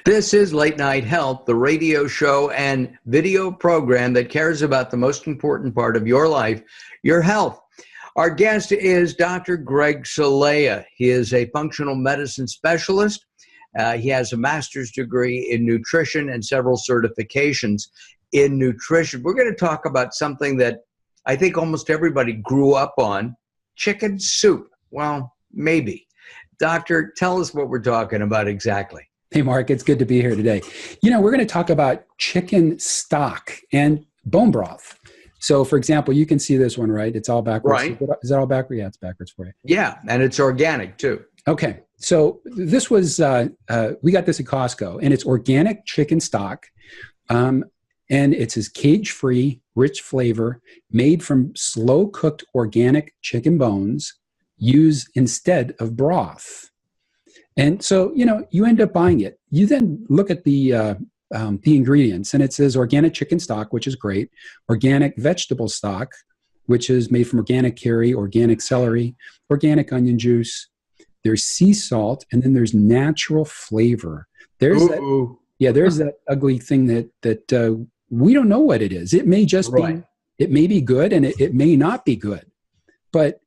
This is Late Night Health, the radio show and video program that cares about the most important part of your life, your health. Our guest is Dr. Greg Celaya. He is a functional medicine specialist. He has a master's degree in nutrition and several certifications in nutrition. We're going to talk about something that I think almost everybody grew up on, chicken soup. Well, maybe. Doctor, tell us what we're talking about exactly. Hey, Mark, it's good to be here today. We're going to talk about chicken stock and bone broth. So, for example, you can see this one, right? It's all backwards. Right. Is that all backwards? Yeah, it's backwards for you. Yeah, and it's organic, too. Okay. So this was, we got this at Costco, and it's organic chicken stock. And it says cage-free, rich flavor, made from slow-cooked organic chicken bones, used instead of broth. And so, you end up buying it. You then look at the ingredients, and it says organic chicken stock, which is great, organic vegetable stock, which is made from organic carrot, organic celery, organic onion juice. There's sea salt, and then there's natural flavor. There's that ugly thing that we don't know what it is. It may just be, it may be good, and it may not be good. But,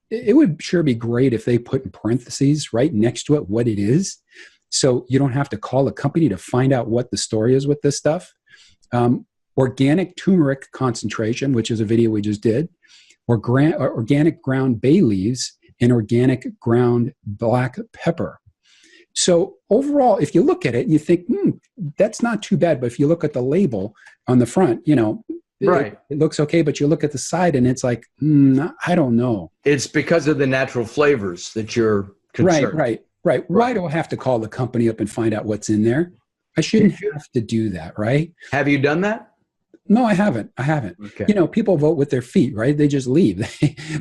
it would sure be great if they put in parentheses right next to it what it is, so you don't have to call a company to find out what the story is with this stuff. Organic turmeric concentration, which is a video we just did, organic ground bay leaves, and organic ground black pepper. So overall, if you look at it and you think, that's not too bad, but if you look at the label on the front, it looks okay, but you look at the side and it's like, I don't know. It's because of the natural flavors that you're concerned. Right. Why do I have to call the company up and find out what's in there? I shouldn't have to do that, right? Have you done that? No, I haven't. Okay. People vote with their feet, right? They just leave.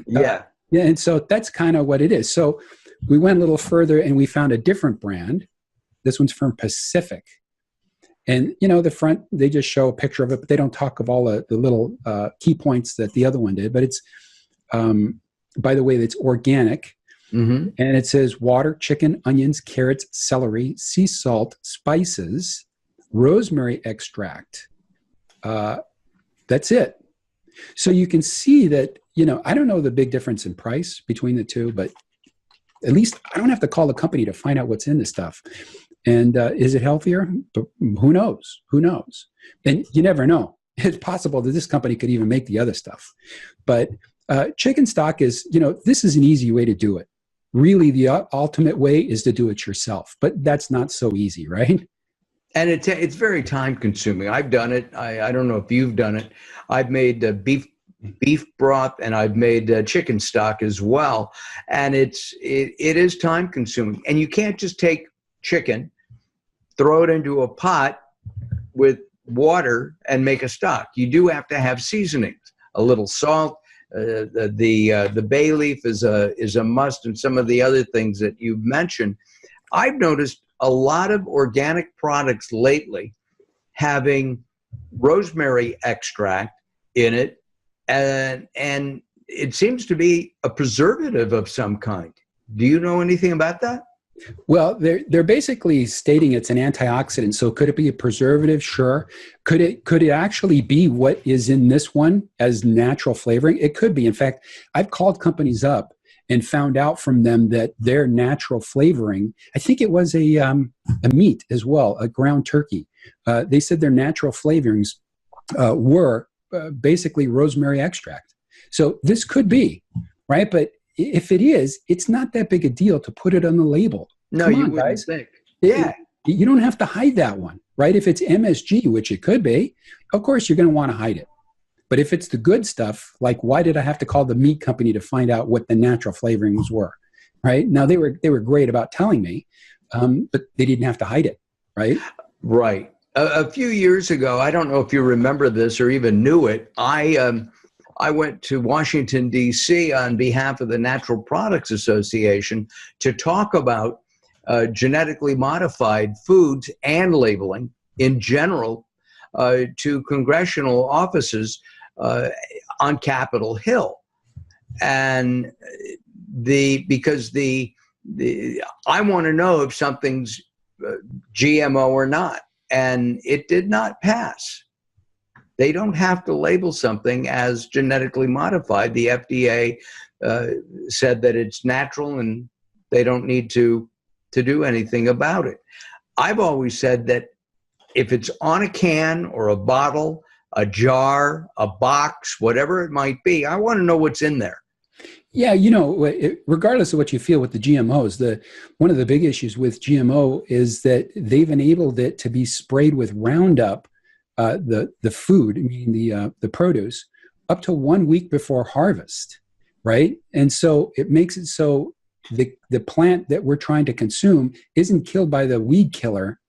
Yeah. And so that's kind of what it is. So we went a little further and we found a different brand. This one's from Pacific. And, the front, they just show a picture of it, but they don't talk of all the little key points that the other one did. But it's, by the way, it's organic. Mm-hmm. And it says water, chicken, onions, carrots, celery, sea salt, spices, rosemary extract. That's it. So you can see that, I don't know the big difference in price between the two, but at least I don't have to call the company to find out what's in this stuff. And is it healthier? Who knows? And you never know. It's possible that this company could even make the other stuff. But chicken stock is, this is an easy way to do it. Really, the ultimate way is to do it yourself. But that's not so easy, right? And it's very time consuming. I've done it. I don't know if you've done it. I've made beef broth, and I've made chicken stock as well. And it is time consuming. And you can't just take chicken, throw it into a pot with water, and make a stock. You do have to have seasonings, a little salt. The bay leaf is a must, and some of the other things that you've mentioned. I've noticed a lot of organic products lately having rosemary extract in it, and it seems to be a preservative of some kind. Do you know anything about that? Well, they're basically stating it's an antioxidant. So could it be a preservative? Sure. Could it actually be what is in this one as natural flavoring? It could be. In fact, I've called companies up and found out from them that their natural flavoring, I think it was a meat as well, a ground turkey. They said their natural flavorings were basically rosemary extract. So this could be, right? But if it is, it's not that big a deal to put it on the label. No, you wouldn't think. Yeah. You don't have to hide that one, right? If it's MSG, which it could be, of course you're going to want to hide it. But if it's the good stuff, like why did I have to call the meat company to find out what the natural flavorings were, right? Now they were great about telling me, but they didn't have to hide it, right? Right. A few years ago, I don't know if you remember this or even knew it, I went to Washington, D.C. on behalf of the Natural Products Association to talk about genetically modified foods and labeling in general to congressional offices on Capitol Hill. And because I want to know if something's GMO or not, and it did not pass. They don't have to label something as genetically modified. The FDA said that it's natural and they don't need to do anything about it. I've always said that if it's on a can or a bottle, a jar, a box, whatever it might be, I want to know what's in there. Yeah, regardless of what you feel with the GMOs, one of the big issues with GMO is that they've enabled it to be sprayed with Roundup, the food, meaning the produce, up to 1 week before harvest, right? And so it makes it so the plant that we're trying to consume isn't killed by the weed killer,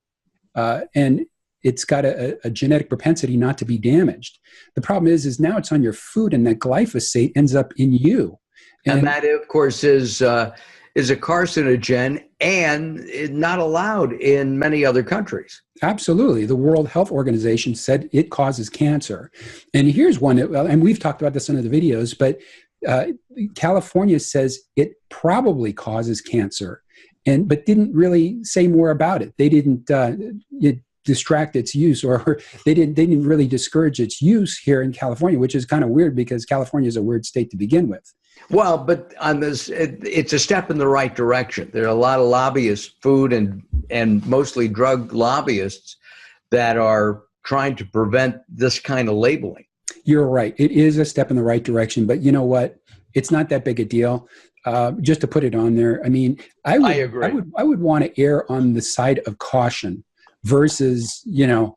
and it's got a genetic propensity not to be damaged. The problem is now it's on your food, and that glyphosate ends up in you. And that, of course, is a carcinogen and is not allowed in many other countries. Absolutely. The World Health Organization said it causes cancer. And here's one, and we've talked about this in other videos, but California says it probably causes cancer, but didn't really say more about it. They didn't distract its use, or they didn't really discourage its use here in California, which is kind of weird because California is a weird state to begin with. Well, but on this, it's a step in the right direction. There are a lot of lobbyists, food and mostly drug lobbyists, that are trying to prevent this kind of labeling. You're right. It is a step in the right direction, but you know what? It's not that big a deal. Just to put it on there, I mean, I agree. I would want to err on the side of caution versus, you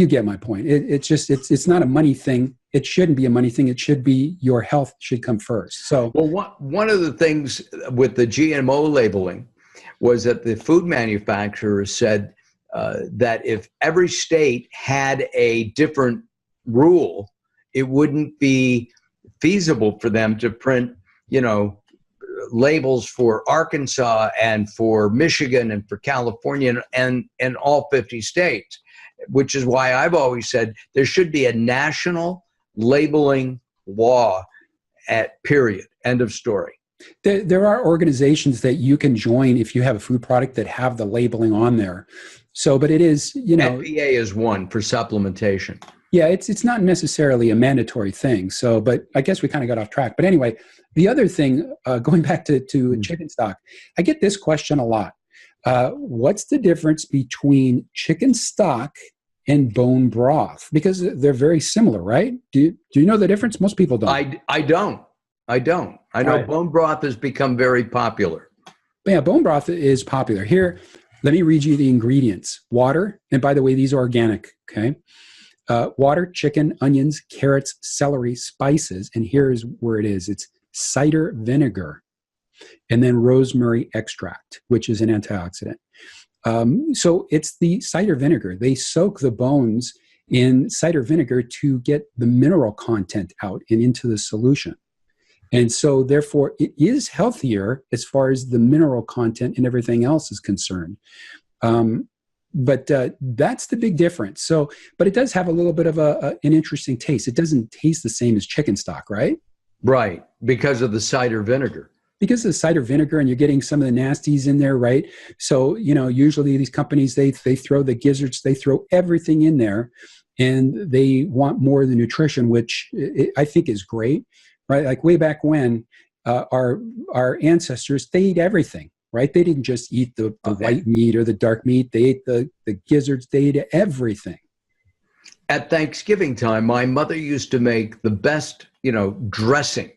get my point. It's not a money thing. It shouldn't be a money thing. It should be your health should come first. So, well, one of the things with the GMO labeling was that the food manufacturers said that if every state had a different rule, it wouldn't be feasible for them to print, labels for Arkansas and for Michigan and for California and all 50 states, which is why I've always said there should be a national labeling law period. End of story. There are organizations that you can join if you have a food product that have the labeling on there. So, but it is, FDA is one for supplementation. Yeah, it's not necessarily a mandatory thing. So, but I guess we kind of got off track. But anyway, the other thing, going back to chicken stock, I get this question a lot. What's the difference between chicken stock and bone broth? Because they're very similar, right? Do you know the difference? Most people don't. I don't. I know right. Bone broth has become very popular. Yeah, bone broth is popular. Here, let me read you the ingredients. Water, and by the way, these are organic, okay? Water, chicken, onions, carrots, celery, spices, and here's where it is. It's cider vinegar, and then rosemary extract, which is an antioxidant. So it's the cider vinegar. They soak the bones in cider vinegar to get the mineral content out and into the solution. And so therefore it is healthier as far as the mineral content and everything else is concerned. But that's the big difference. So, but it does have a little bit of an interesting taste. It doesn't taste the same as chicken stock, right? Right, because of the cider vinegar. Because of the cider vinegar, and you're getting some of the nasties in there, right? So, usually these companies, they throw the gizzards, they throw everything in there, and they want more of the nutrition, which I think is great, right? Like way back when, our ancestors, they ate everything, right? They didn't just eat the white meat or the dark meat. They ate the gizzards. They ate everything. At Thanksgiving time, my mother used to make the best, dressing,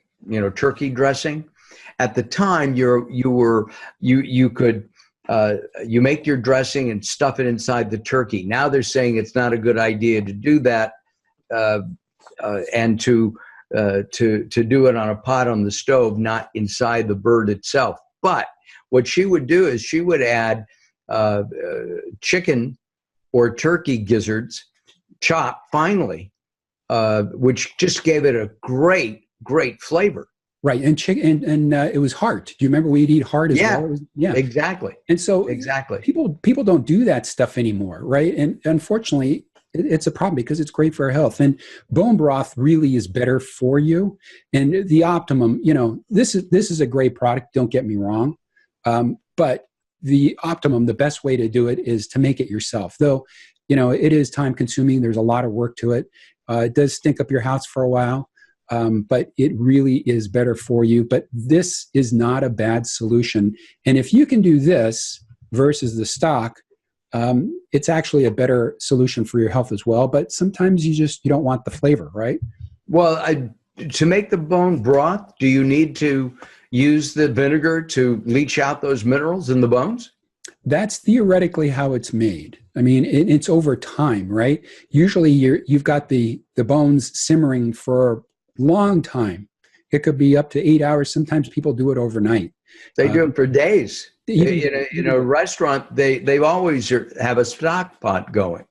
turkey dressing. At the time, you could make your dressing and stuff it inside the turkey. Now they're saying it's not a good idea to do that, and to do it on a pot on the stove, not inside the bird itself. But what she would do is she would add chicken or turkey gizzards chopped finely, which just gave it a great flavor. Right, and chicken, and it was heart. Do you remember we'd eat heart as well? Yeah, exactly. And so people don't do that stuff anymore, right? And unfortunately, it's a problem because it's great for our health. And bone broth really is better for you. And the Optimum, this is a great product. Don't get me wrong, but the optimum, the best way to do it is to make it yourself. Though, it is time consuming. There's a lot of work to it. It does stink up your house for a while, but it really is better for you. But this is not a bad solution. And if you can do this versus the stock, it's actually a better solution for your health as well. But sometimes you don't want the flavor, right? Well, to make the bone broth, do you need to use the vinegar to leach out those minerals in the bones? That's theoretically how it's made. I mean, it's over time, right? Usually you've got the bones simmering for a long time. It could be up to 8 hours. Sometimes people do it overnight. They do it for days. In a restaurant, they always have a stock pot going.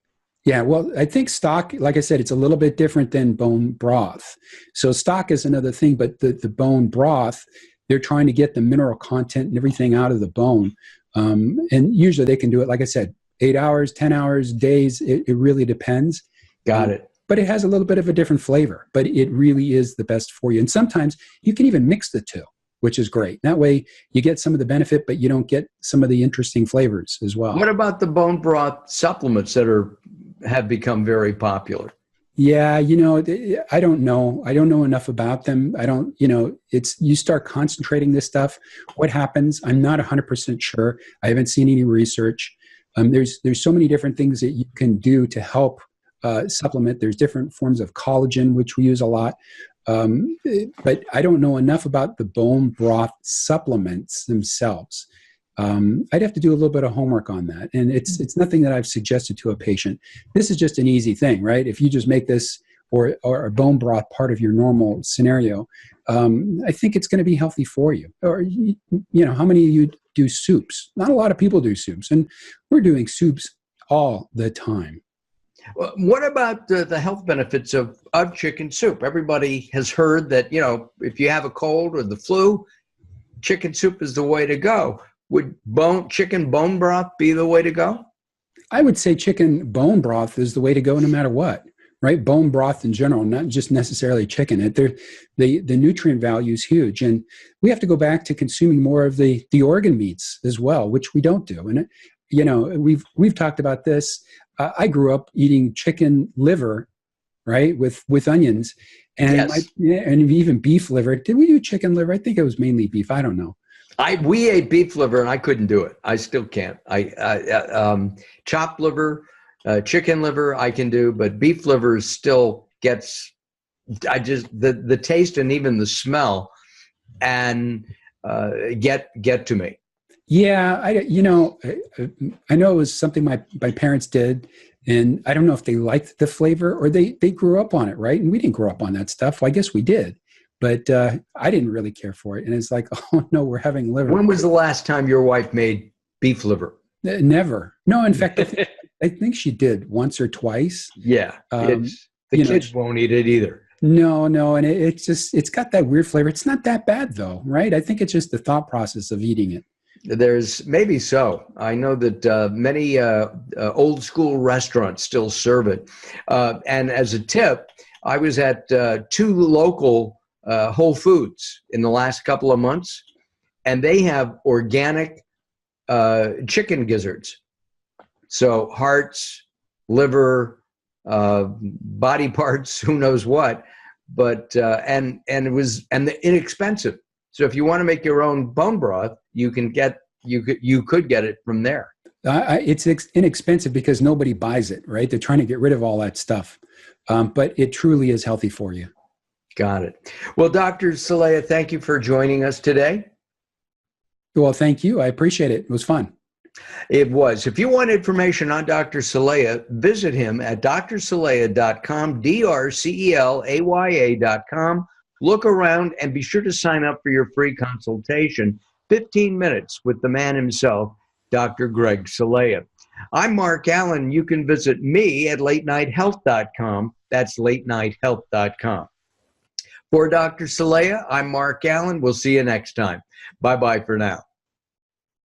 Yeah, well, I think stock, like I said, it's a little bit different than bone broth. So stock is another thing, but the bone broth, they're trying to get the mineral content and everything out of the bone. And usually they can do it, like I said, 8 hours, 10 hours, days. It really depends. Got it. But it has a little bit of a different flavor, but it really is the best for you. And sometimes you can even mix the two, which is great. That way you get some of the benefit, but you don't get some of the interesting flavors as well. What about the bone broth supplements that have become very popular? Yeah, I don't know. I don't know enough about them. I don't, you start concentrating this stuff. What happens? I'm not 100% sure. I haven't seen any research. There's so many different things that you can do to help supplement. There's different forms of collagen, which we use a lot. But I don't know enough about the bone broth supplements themselves. I'd have to do a little bit of homework on that. And it's nothing that I've suggested to a patient. This is just an easy thing, right? If you just make this or a bone broth part of your normal scenario, I think it's going to be healthy for you. Or, how many of you do soups? Not a lot of people do soups. And we're doing soups all the time. Well, what about the health benefits of chicken soup? Everybody has heard that, if you have a cold or the flu, chicken soup is the way to go. Would chicken bone broth be the way to go? I would say chicken bone broth is the way to go no matter what, right? Bone broth in general, not just necessarily chicken. The nutrient value is huge. And we have to go back to consuming more of the organ meats as well, which we don't do. And, we've talked about this. I grew up eating chicken liver, right, with onions. And, yes. And even beef liver. Did we do chicken liver? I think it was mainly beef. I don't know. We ate beef liver and I couldn't do it. I still can't. Chopped liver, chicken liver I can do, but beef liver still gets, the taste and even the smell and get to me. Yeah, I know it was something my parents did, and I don't know if they liked the flavor or they grew up on it, right? And we didn't grow up on that stuff. Well, I guess we did. But I didn't really care for it. And it's like, oh, no, we're having liver. When was the last time your wife made beef liver? Never. No, in fact, I think she did once or twice. Yeah. The kids won't eat it either. No. And it's got that weird flavor. It's not that bad, though, right? I think it's just the thought process of eating it. There's maybe so. I know that many old school restaurants still serve it. And as a tip, I was at 2 local Whole Foods in the last couple of months, and they have organic chicken gizzards. So hearts, liver, body parts, who knows what, but and they're inexpensive. So if you want to make your own bone broth, you could get it from there. It's inexpensive because nobody buys it, right? They're trying to get rid of all that stuff, but it truly is healthy for you. Got it. Well, Dr. Celaya, thank you for joining us today. Well, thank you. I appreciate it. It was fun. It was. If you want information on Dr. Celaya, visit him at drcelaya.com, drcelaya.com. Look around and be sure to sign up for your free consultation, 15 minutes with the man himself, Dr. Greg Celaya. I'm Mark Alyn. You can visit me at latenighthealth.com. That's latenighthealth.com. For Dr. Celaya, I'm Mark Alyn. We'll see you next time. Bye-bye for now.